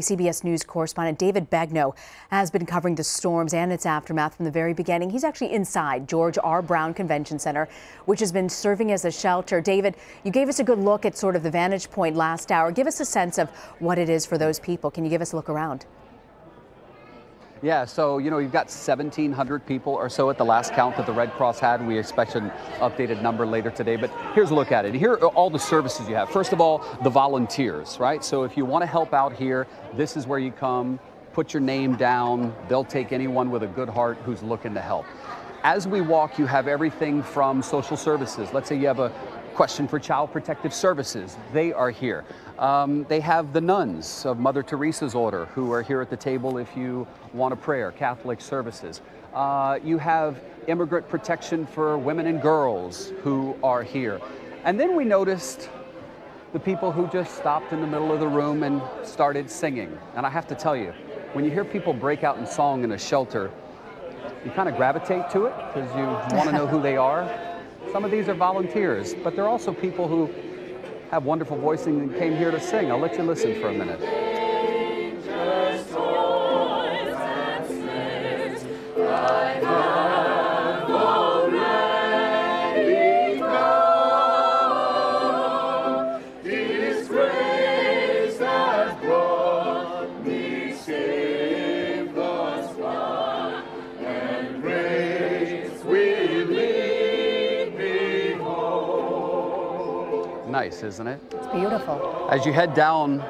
CBS News correspondent David Begnaud has been covering the storms and its aftermath from the very beginning. He's actually inside George R. Brown Convention Center, which has been serving as a shelter. David, you gave us a good look at sort of the vantage point last hour. Give us a sense of what it is for those people. Can you give us a look around? Yeah, so, you've got 1,700 people or so at the last count that the Red Cross had. We expect an updated number later today, but here's a look at it. Here are all the services you have. First of all, the volunteers, right? So if you want to help out here, this is where you come, put your name down. They'll take anyone with a good heart who's looking to help. As we walk, you have everything from social services. Let's say you have a question for Child Protective Services. They are here. They have the nuns of Mother Teresa's order who are here at the table if you want a prayer, Catholic services. You have immigrant protection for women and girls who are here. And then we noticed the people who just stopped in the middle of the room and started singing. And I have to tell you, when you hear people break out in song in a shelter, you kind of gravitate to it because you want to know who they are. Some of these are volunteers, but they're also people who have wonderful voicing and came here to sing. I'll let you listen for a minute. Nice, isn't it? It's beautiful. As you head down,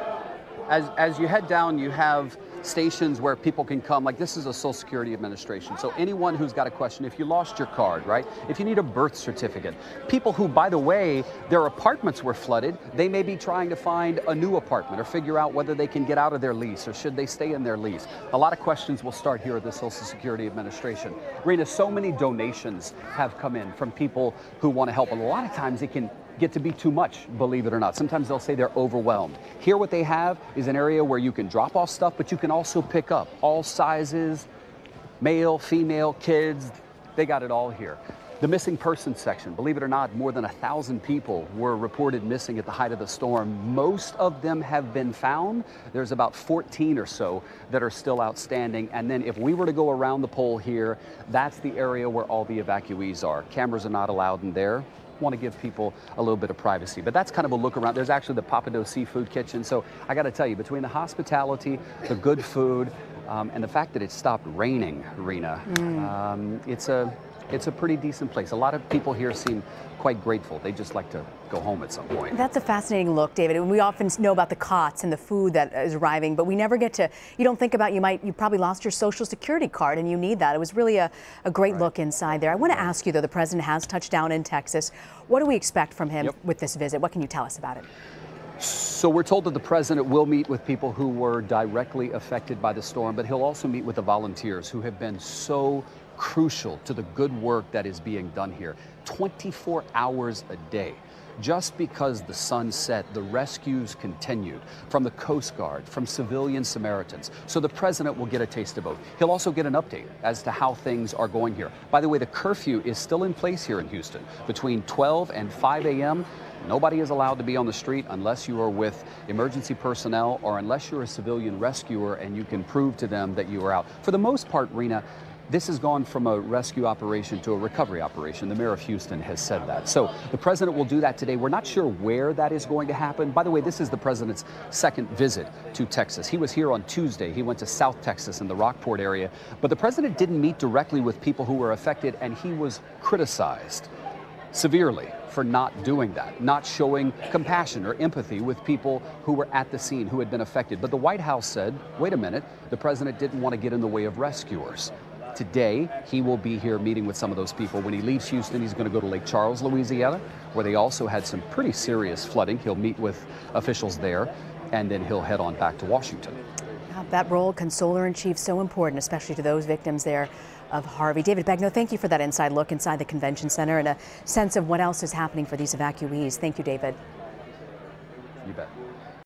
as you head down, you have stations where people can come. Like, this is a Social Security Administration. So anyone who's got a question, if you lost your card, right? If you need a birth certificate, people who, by the way, their apartments were flooded, they may be trying to find a new apartment or figure out whether they can get out of their lease or should they stay in their lease. A lot of questions will start here at the Social Security Administration. Rena, so many donations have come in from people who want to help. And a lot of times it can get to be too much, believe it or not. Sometimes they'll say they're overwhelmed. Here what they have is an area where you can drop off stuff, but you can also pick up all sizes, male, female, kids. They got it all here. The missing persons section, believe it or not, more than 1,000 people were reported missing at the height of the storm. Most of them have been found. There's about 14 or so that are still outstanding. And then if we were to go around the pole here, that's the area where all the evacuees are. Cameras are not allowed in there. Want to give people a little bit of privacy, but that's kind of a look around. There's actually the Papado Seafood Kitchen. So I got to tell you, between the hospitality, the good food, and the fact that it stopped raining, Rena, it's a pretty decent place. A lot of people here seem quite grateful. They just like to go home at some point. That's a fascinating look, David. We often know about the cots and the food that is arriving, but we never get to, you don't think about, you probably lost your Social Security card and you need that. It was really a great look inside there. I want to ask you, though, the president has touched down in Texas. What do we expect from him with this visit? What can you tell us about it? So we're told that the president will meet with people who were directly affected by the storm, but he'll also meet with the volunteers who have been so crucial to the good work that is being done here. 24 hours a day. Just because the sun set, the rescues continued from the Coast Guard, from civilian Samaritans. So the president will get a taste of both. He'll also get an update as to how things are going here. By the way, the curfew is still in place here in Houston. Between 12 and 5 a.m., nobody is allowed to be on the street unless you are with emergency personnel or unless you're a civilian rescuer and you can prove to them that you are out. For the most part, Rena, this has gone from a rescue operation to a recovery operation. The mayor of Houston has said that. So the president will do that today. We're not sure where that is going to happen. By the way, this is the president's second visit to Texas. He was here on Tuesday. He went to South Texas in the Rockport area. But the president didn't meet directly with people who were affected, and he was criticized severely for not doing that, not showing compassion or empathy with people who were at the scene, who had been affected. But the White House said, wait a minute, the president didn't want to get in the way of rescuers. Today, he will be here meeting with some of those people. When he leaves Houston, he's going to go to Lake Charles, Louisiana, where they also had some pretty serious flooding. He'll meet with officials there, and then he'll head on back to Washington. That role, consoler-in-chief, so important, especially to those victims there of Harvey. David Begnaud, thank you for that inside look inside the convention center and a sense of what else is happening for these evacuees. Thank you, David. You bet.